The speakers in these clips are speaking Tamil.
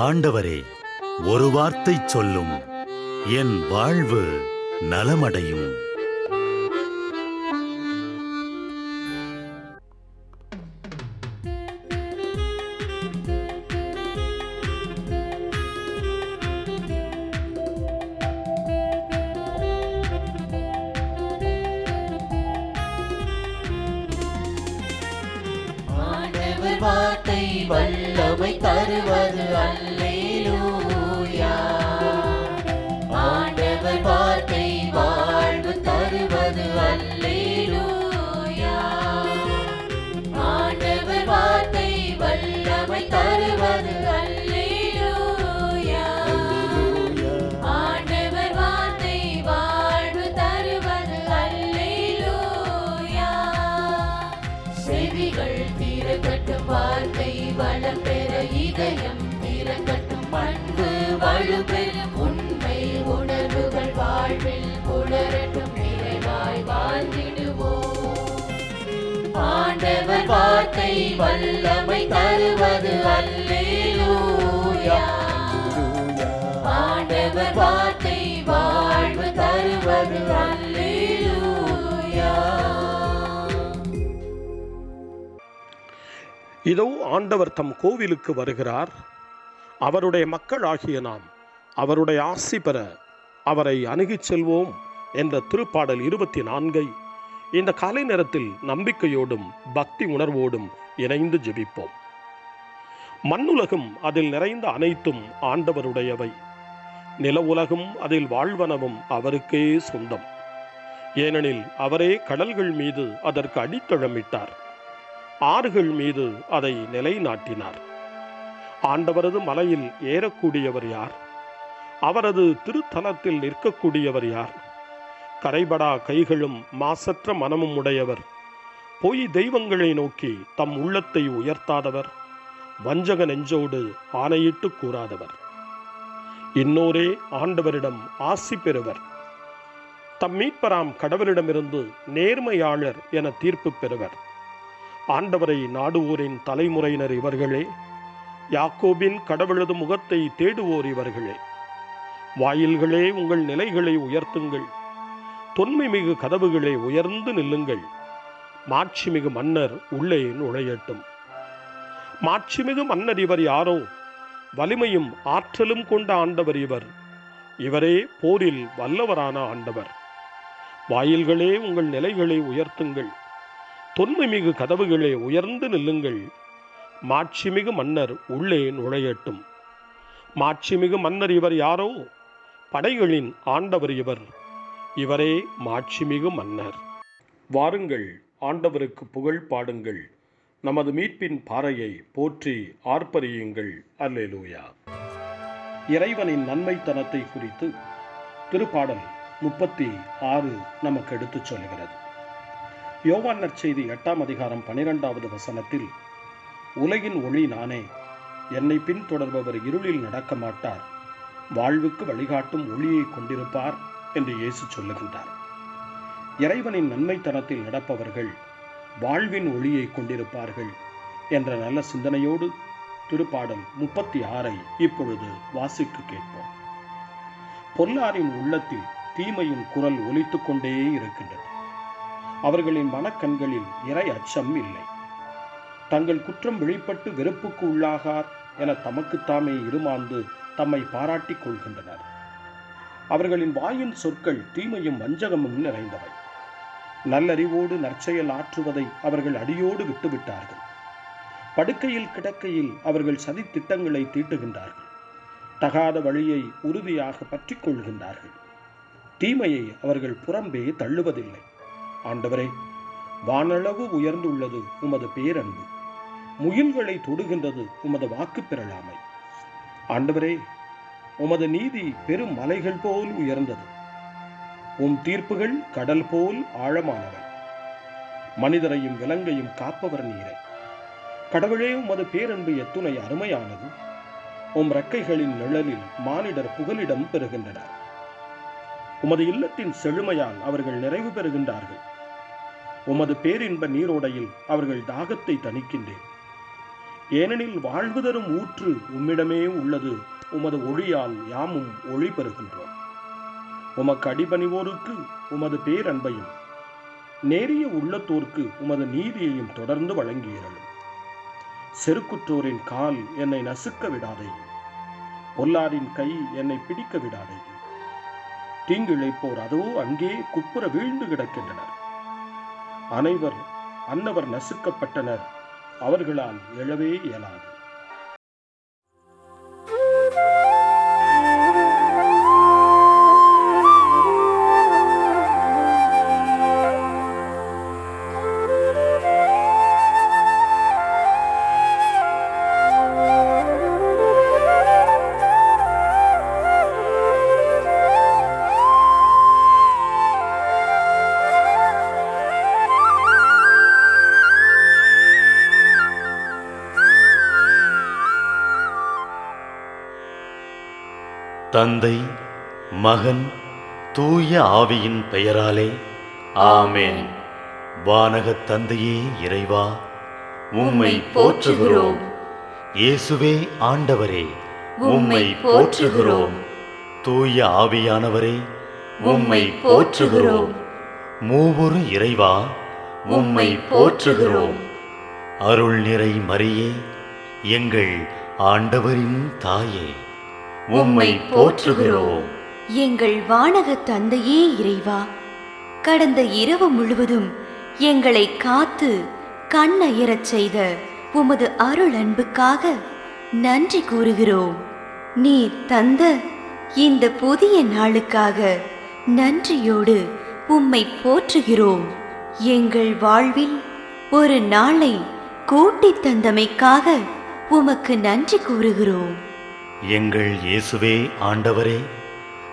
ஆண்டவரே, ஒரு வார்த்தை சொல்லும், என் வாழ்வு நலமடையும். ஆண்டவர் வார்த்தை வல்லமை தருவது அல்லேலூயா. ஆண்டவர் வார்த்தை வாழ்வு தருவது அல்லேலூயா. ஆண்டவர் வார்த்தை வல்லமை தருவது அல்லேலூயா. ஆண்டவர் வார்த்தை வாழ்வு தருவது அல்லேலூயா. செவிகள் திறக்கட்டும், வார்த்தை வளம் பெற இதயம் திறக்கட்டும், பண்பு வலுப்பெறும், உண்மை உணர்வுகள் வாழ்வில் புலரட்டும், நிறைவாய் வாழ்ந்திடுவோம். ஆண்டவர் வார்த்தை வல்லமை தருவது அல்லேலூயா. ஆண்டவர் வார்த்தை வாழ்வு தருவது அல்லேலூயா. இதோ ஆண்டவர் தம் கோவிலுக்கு வருகிறார். அவருடைய மக்களாகிய நாம் அவருடைய ஆசி பெற அவரை அணுகிச் செல்வோம் என்ற திருப்பாடல் 24 இந்த காலை நேரத்தில் நம்பிக்கையோடும் பக்தி உணர்வோடும் இணைந்து ஜெபிப்போம். மண்ணுலகும் அதில் நிறைந்த அனைத்தும் ஆண்டவருடையவை. நில உலகும் அதில் வாழ்வனவும் அவருக்கே சொந்தம். ஏனெனில் அவரே கடல்கள் மீது அதற்கு அடித்தளமிட்டார், ஆறுகள் மீது அதை நிலைநாட்டினார். ஆண்டவரது மலையில் ஏறக்கூடியவர் யார்? அவரது திருத்தலத்தில் நிற்கக்கூடியவர் யார்? கரைபடா கைகளும் மாசற்ற மனமும் உடையவர், பொய் தெய்வங்களை நோக்கி தம் உள்ளத்தை உயர்த்தாதவர், வஞ்சக நெஞ்சோடு ஆணையிட்டு கூறாதவர். இன்னோரே ஆண்டவரிடம் ஆசி பெறுவர். தம் மீட்பராம் கடவுளிடமிருந்து நேர்மையாளர் என தீர்ப்பு பெறுவர். ஆண்டவரை நாடுவோரின் தலைமுறையினர் இவர்களே, யாக்கோபின் கடவுளது முகத்தை தேடுவோர் இவர்களே. வாயில்களே, உங்கள் நிலைகளை உயர்த்துங்கள், தொன்மை மிகு கதவுகளை உயர்ந்து நில்லுங்கள். மாட்சிமிகு மன்னர் உள்ளே நுழையட்டும். மாட்சிமிகு மன்னர் இவர் யாரோ? வலிமையும் ஆற்றலும் கொண்ட ஆண்டவர் இவர். இவரே போரில் வல்லவரான ஆண்டவர். வாயில்களே, உங்கள் நிலைகளை உயர்த்துங்கள், தொன்மை மிகு கதவுகளை உயர்ந்து நில்லுங்கள். மாட்சிமிகு மன்னர் உள்ளே நுழையட்டும். மாட்சிமிகு மன்னர் இவர் யாரோ? படைகளின் ஆண்டவர் இவர். இவரே மாட்சிமிகு மன்னர். வாருங்கள், ஆண்டவருக்கு புகழ் பாடுங்கள், நமது மீட்பின் பாறையை போற்றி ஆர்ப்பரியுங்கள். அல்லேலூயா. இறைவனின் நன்மைத்தனத்தை குறித்து திருப்பாடல் 36 நமக்கு எடுத்துச் சொல்கிறது. யோவான் நற்செய்தி 8ஆம் அதிகாரம் 12வது வசனத்தில், உலகின் ஒளி நானே, என்னை பின்தொடர்பவர் இருளில் நடக்க மாட்டார், வாழ்வுக்கு வழிகாட்டும் ஒளியை கொண்டிருப்பார் என்று இயேசு சொல்லுகின்றார். இறைவனின் நன்மைத்தனத்தில் நடப்பவர்கள் வாழ்வின் ஒளியை கொண்டிருப்பார்கள் என்ற நல்ல சிந்தனையோடு திருப்பாடல் 36 இப்பொழுது வாசிக்க கேட்போம். பொல்லாரின் உள்ளத்தில் தீமையின் குரல் ஒலித்துக் கொண்டே இருக்கின்றது. அவர்களின் மனக்கண்களில் இறை அச்சம் இல்லை. தங்கள் குற்றம் வெளிப்பட்டு வெறுப்புக்கு உள்ளாகார் என தமக்குத்தாமே இருமாந்து தம்மை பாராட்டிக் கொள்கின்றனர். அவர்களின் வாயின் சொற்கள் தீமையும் வஞ்சகமும் நிறைந்தவை. நல்லறிவோடு நற்செயல் ஆற்றுவதை அவர்கள் அடியோடு விட்டுவிட்டார்கள். படுக்கையில் கிடக்கையில் அவர்கள் சதி திட்டங்களை தீட்டுகின்றார்கள். தகாத வழியை உறுதியாக பற்றி கொள்கின்றார்கள். தீமையை அவர்கள் புறம்பே தள்ளுவதில்லை. ஆண்டவரே, வானளவு உயர்ந்துள்ளது உமது பேரன்பு, முகில்களை தொடுகின்றது உமது வாக்கு பெறலாமை. ஆண்டவரே, உமது நீதி பெரும் மலைகள் போல் உயர்ந்தது, உம் தீர்ப்புகள் கடல் போல் ஆழமானவை. மனிதரையும் விலங்கையும் காப்பவர் நீரை. கடவுளே, உமது பேரன்பு எத்துணை அருமையானது. உம் இறக்கைகளின் நிழலில் மானிடர் புகலிடம் பெறுகின்றனர். உமது இல்லத்தின் செழுமையால் அவர்கள் நிறைவு பெறுகின்றார்கள். உமது பேரின்ப நீரோடையில் அவர்கள் தாகத்தை தணிக்கின்றேன். ஏனெனில் வாழ்வு தரும் ஊற்று உம்மிடமே உள்ளது. உமது ஒளியால் யாமும் ஒளி பெறுகின்றோம். உமக்கு அடிபணிவோருக்கு உமது பேரன்பையும் நேரிய உள்ளத்தோர்க்கு உமது நீதியையும் தொடர்ந்து வழங்குகிறோம். செருக்குற்றோரின் கால் என்னை நசுக்க விடாதே, பொல்லாரின் கை என்னை பிடிக்க விடாதே. தீங்கிழைப்போர் அதோ அங்கே குப்புற வீழ்ந்து கிடக்கின்றனர். அன்னவர் நசுக்கப்பட்டனர், அவர்களால் எழவே இயலாது. தந்தை, மகன், தூய ஆவியின் பெயராலே ஆமென். வானகத் தந்தையே இறைவா, உம்மை போற்றுகிறோம். இயேசுவே ஆண்டவரே, உம்மை போற்றுகிறோம். தூய ஆவியானவரே, உம்மை போற்றுகிறோம். மூவொரு இறைவா, உம்மை போற்றுகிறோம். அருள் நிறை மரியே, எங்கள் ஆண்டவரின் தாயே, உம்மை போற்றுகிறோம். எங்கள் வானகத் தந்தையே இறைவா, கடந்த இரவு முழுவதும் எங்களை காத்து கண்ணயரச் செய்த உமது அருள் அன்புக்காக நன்றி கூறுகிறோம். நீர் தந்த இந்த புதிய நாளுக்காக நன்றியோடு உம்மை போற்றுகிறோம். எங்கள் வாழ்வில் ஒரு நாளை கூட்டித் தந்தமைக்காக உமக்கு நன்றி கூறுகிறோம். எங்கள் இயேசுவே ஆண்டவரே,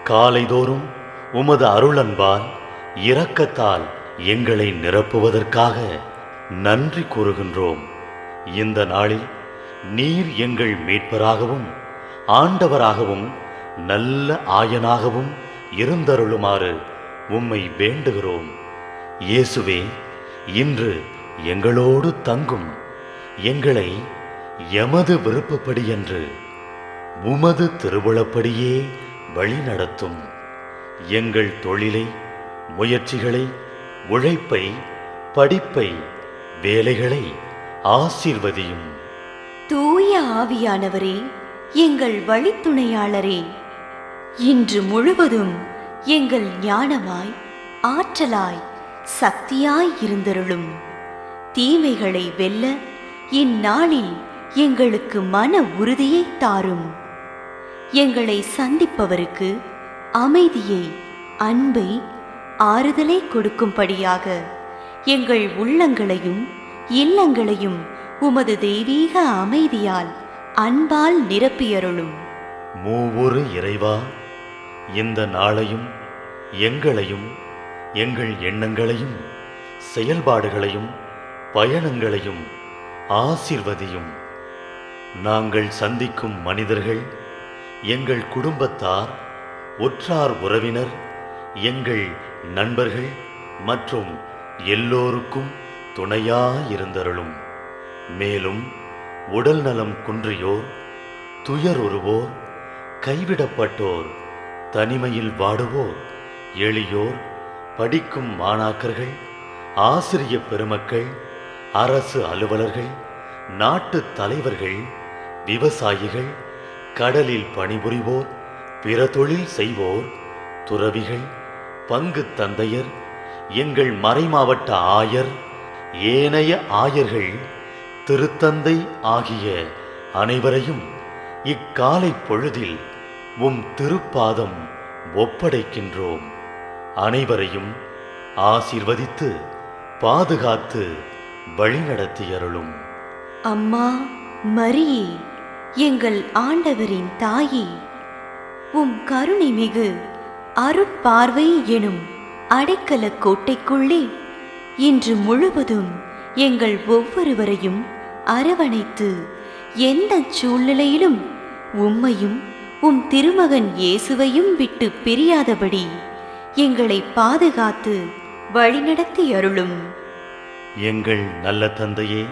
காலைதோறும் உமது அருளன்பால் இரக்கத்தால் எங்களை நிரப்புவதற்காக நன்றி கூறுகின்றோம். இந்த நாளில் நீர் எங்கள் மீட்பராகவும் ஆண்டவராகவும் நல்ல ஆயனாகவும் இருந்தருளுமாறு உம்மை வேண்டுகிறோம். இயேசுவே, இன்று எங்களோடு தங்கும். எங்களை எமது விருப்பப்படியன்று உமது திருவுளப்படியே வழிநடத்தும். எங்கள் தொழிலை, முயற்சிகளை, உழைப்பை, படிப்பை, வேலைகளை ஆசீர்வதியும். தூய ஆவியானவரே, எங்கள் வழித்துணையாளரே, இன்று முழுவதும் எங்கள் ஞானமாய், ஆற்றலாய், சக்தியாய் இருந்தருளும். தீமைகளை வெல்ல இந்நாளில் எங்களுக்கு மன உறுதியை தாரும். எங்களை சந்திப்பவருக்கு அமைதியை, அன்பை, ஆறுதலை கொடுக்கும்படியாக எங்கள் உள்ளங்களையும் இல்லங்களையும் உமது தெய்வீக அமைதியால், அன்பால் நிரப்பியருளும். மூவொரு இறைவா, இந்த நாளையும் எங்களையும் எங்கள் எண்ணங்களையும் செயல்பாடுகளையும் பயணங்களையும் ஆசீர்வதியும். நாங்கள் சந்திக்கும் மனிதர்கள், எங்கள் குடும்பத்தார், உற்றார் உறவினர், எங்கள் நண்பர்கள் மற்றும் எல்லோருக்கும் துணையாயிருந்தருளும். மேலும் உடல் நலம் குன்றியோர், துயருறுவோர், கைவிடப்பட்டோர், தனிமையில் வாடுவோர், எளியோர், படிக்கும் மாணாக்கர்கள், ஆசிரிய பெருமக்கள், அரசு அலுவலர்கள், நாட்டு தலைவர்கள், விவசாயிகள், கடலில் பணிபுரிவோர், பிற தொழில் செய்வோர், துறவிகள், பங்கு தந்தையர், எங்கள் மறைமாவட்ட ஆயர், ஏனைய ஆயர்கள், திருத்தந்தை ஆகிய அனைவரையும் இக்காலை பொழுதில் உம் திருப்பாதம் ஒப்படைக்கின்றோம். அனைவரையும் ஆசீர்வதித்து பாதுகாத்து வழிநடத்தியருளும். அம்மா மரியே, எங்கள் ஆண்டவரின் தாயே, உம் கருணை மிகு அருட்பார்வை எனும் அடைக்கல கோட்டைக்குள்ளே இன்று முழுவதும் எங்கள் ஒவ்வொருவரையும் அரவணைத்து எந்த சூழ்நிலையிலும் உம்மையும் உம் திருமகன் இயேசுவையும் விட்டு பிரியாதபடி எங்களை பாதுகாத்து வழிநடத்தி அருளும். எங்கள் நல்ல தந்தையே,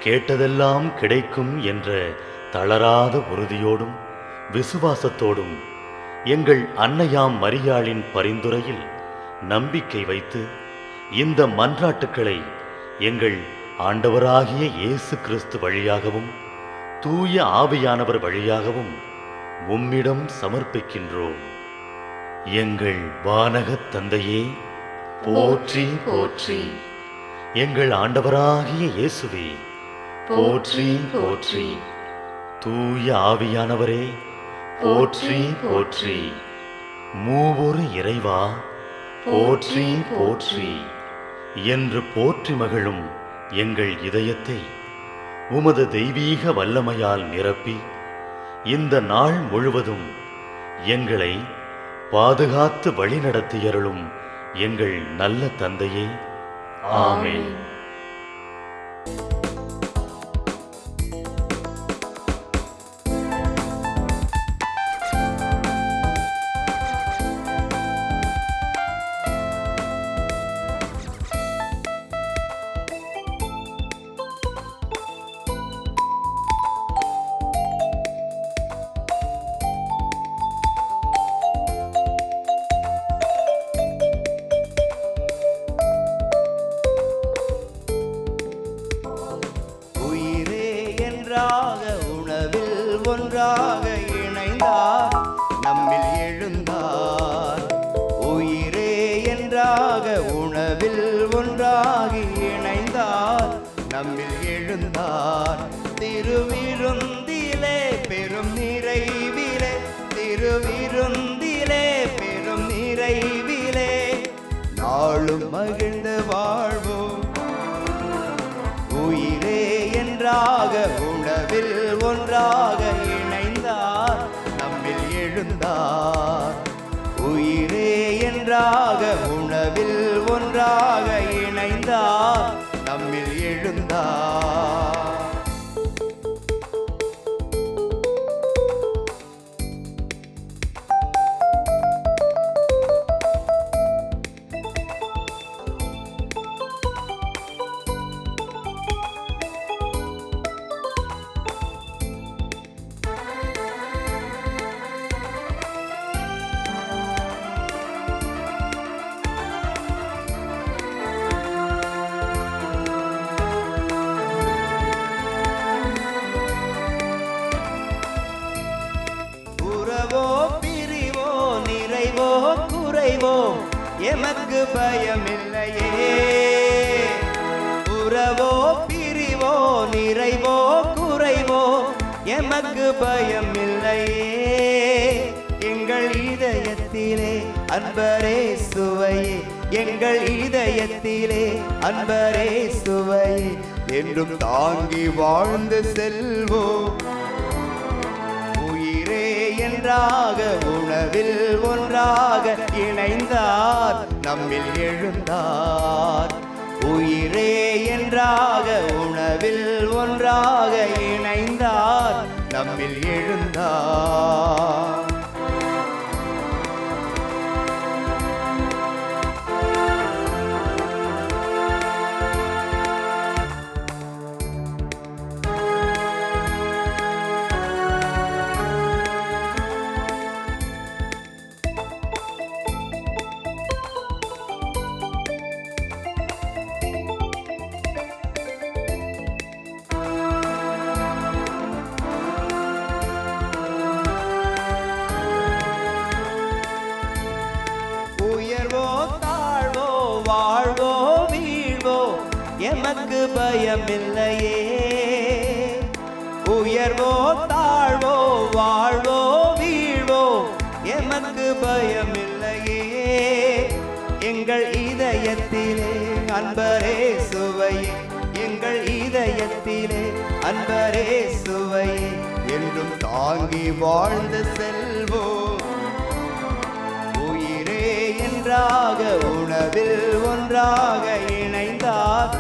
கேட்டதெல்லாம் கிடைக்கும் என்ற தளராத உறுதியோடும் விசுவாசத்தோடும் எங்கள் அன்னையாம் மரியாளின் பரிந்துரையில் நம்பிக்கை வைத்து இந்த மன்றாட்டுக்களை எங்கள் ஆண்டவராகிய இயேசு கிறிஸ்து வழியாகவும் தூய ஆவியானவர் வழியாகவும் உம்மிடம் சமர்ப்பிக்கின்றோம். எங்கள் வானகத் தந்தையே, போற்றி போற்றி. எங்கள் ஆண்டவராகிய இயேசுவே, போற்றி போற்றி. தூய ஆவியானவரே, போற்றி போற்றி. மூவொரு இறைவா, போற்றி போற்றி என்று போற்றி மகிழும் எங்கள் இதயத்தை உமது தெய்வீக வல்லமையால் நிரப்பி இந்த நாள் முழுவதும் எங்களை பாதுகாத்து வழிநடத்தியருளும் எங்கள் நல்ல தந்தையே, ஆமென். உணவில் ஒன்றாக இணைந்தார், நம்மில் எழுந்தார். உயிரே என்றாக உணவில் ஒன்றாகி இணைந்தார், நம்மில் எழுந்தார். திருவிருந்திலே பெரும் நிறைவிலே, திருவிருந்திலே பெரும் நிறைவிலே நாளும் மகிழ்ந்து வாழ்வோம். உயிரே என்றாக உணவில் ஒன்றாக இணைந்தார், நம்மில் எழுந்தார். உயிரே என்றாக உணவில் ஒன்றாக இணைந்தார், நம்மில் எழுந்தார். பிரிவோ நிறைவோ குறைவோ எமக்கு பயமில்லையே. உறவோ பிரிவோ நிறைவோ குறைவோ எமக்கு பயமில்லையே. எங்கள் இதயத்திலே அன்பரே சுவையே, எங்கள் இதயத்திலே அன்பரே சுவையே என்றும் தாங்கி வாழ்ந்து செல்வோம். என்றாக உணவில் ஒன்றாக இணைந்தார், நம்மில் எழுந்தார். உயிரே என்றாக உணவில் ஒன்றாக இணைந்தார், நம்மில் எழுந்தார். வாழ்வோ வீழ்வோ எமக்கு பயமில்லையே. உயர்வோ தாழ்வோ வாழ்வோ வீழ்வோ எமக்கு பயமில்லையே. எங்கள் இதயத்திலே அன்பரே சுவையே, எங்கள் இதயத்திலே அன்பரே சுவையே என்றும் தாங்கி வாழ்ந்து செல்வோம். என்றாக உணவில் ஒன்றாக இணைந்தார்,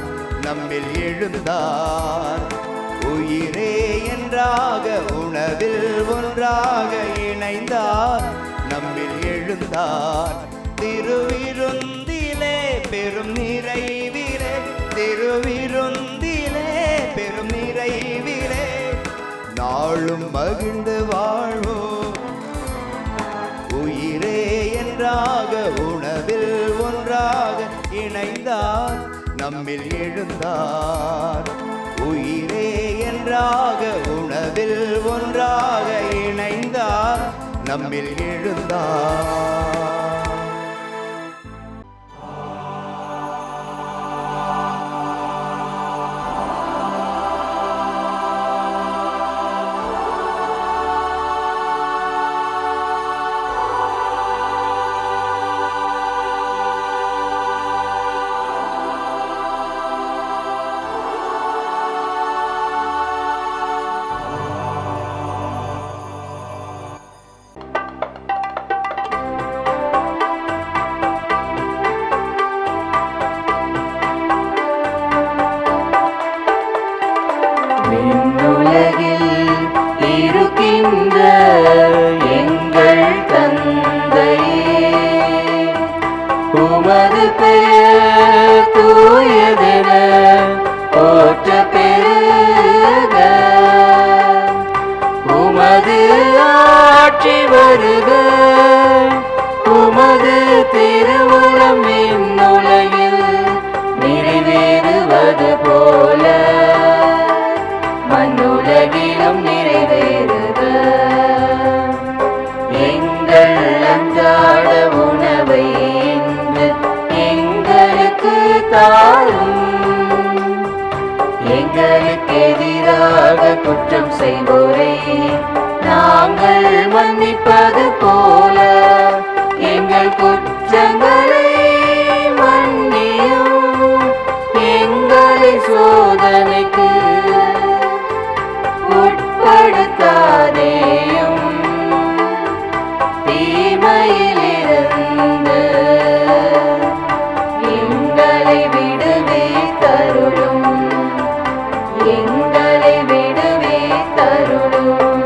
நம்மில் எழுந்தார். உயிரே என்றாக உணவில் ஒன்றாக இணைந்தார், நம்மில் எழுந்தார். திருவிருந்திலே பெரும் நிறைவிலே, திருவிருந்திலே பெரும் நாளும் மகிழ்ந்து வாழ்வோம். உயிரே என்றாக உணவில் ஒன்றாக இணைந்தார், நம்மில் எழுந்தார். உயிரே என்றாக உணவில் ஒன்றாக இணைந்தார், நம்மில் எழுந்தார். விண்ணுலகில் இருக்கின்ற எங்கள் தந்தையே, உமது பெயர் தூயதென போற்ற பெருக. உமது ஆட்சி வருக. உமது திருவுளம் விண்ணுலகில் நிறைவேறுவது போல மண்ணுலகிலும் நிறைவேறுக. எங்கள் அன்றாட உணவை இன்று எங்களுக்கு தாரும். எங்களுக்கு எதிராக குற்றம் செய்வோரை நாங்கள் மன்னிப்பது போல எங்கள் குற்றங்களை மன்னியும். எங்களை சோதனைக்கு உட்படுத்தாதேயும், தீமையிலிருந்து எங்களை விடுவே தருளும். எங்களை விடுவே தருளும்.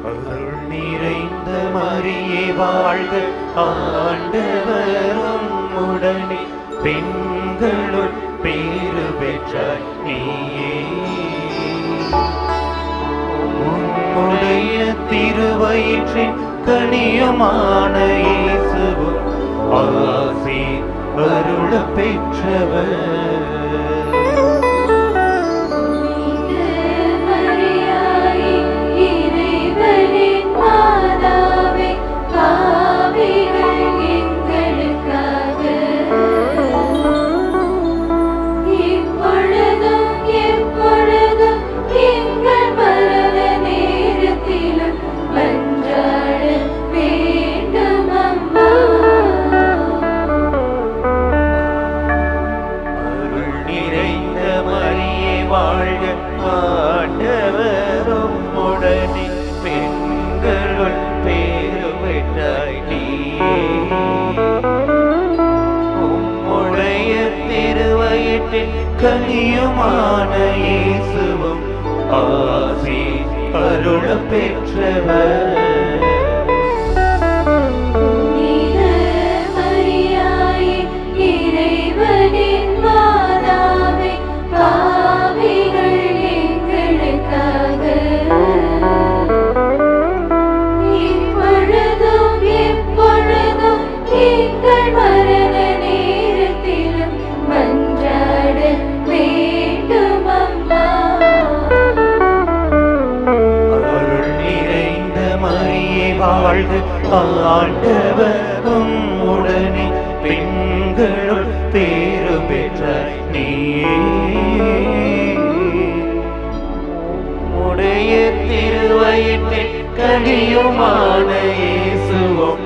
அருள் நிறைந்த மரியே வாழ்க, ஆண்டவரும் உடனே பெண்களுள் பேறு பெற்றாய் நீயே. உம்முடைய திருவயிற்றின் கனியுமான இயேசுவும் ஆசி அருள பெற்றவர். வாழ்க, ஆண்டவரும் உடனே பெண்களுள் பேறு பெற்றாய் நீயே. உம்முடைய திருவயிற்றின் கனியுமான இயேசுவும் ஆசி அருள பெற்றவர். வாழ்க, ஆண்டவரும் உடனே பெண்களுள் பேறு பெற்றாய் நீயே. உடைய திருவயிற்றின் கனியுமான இயேசுவும்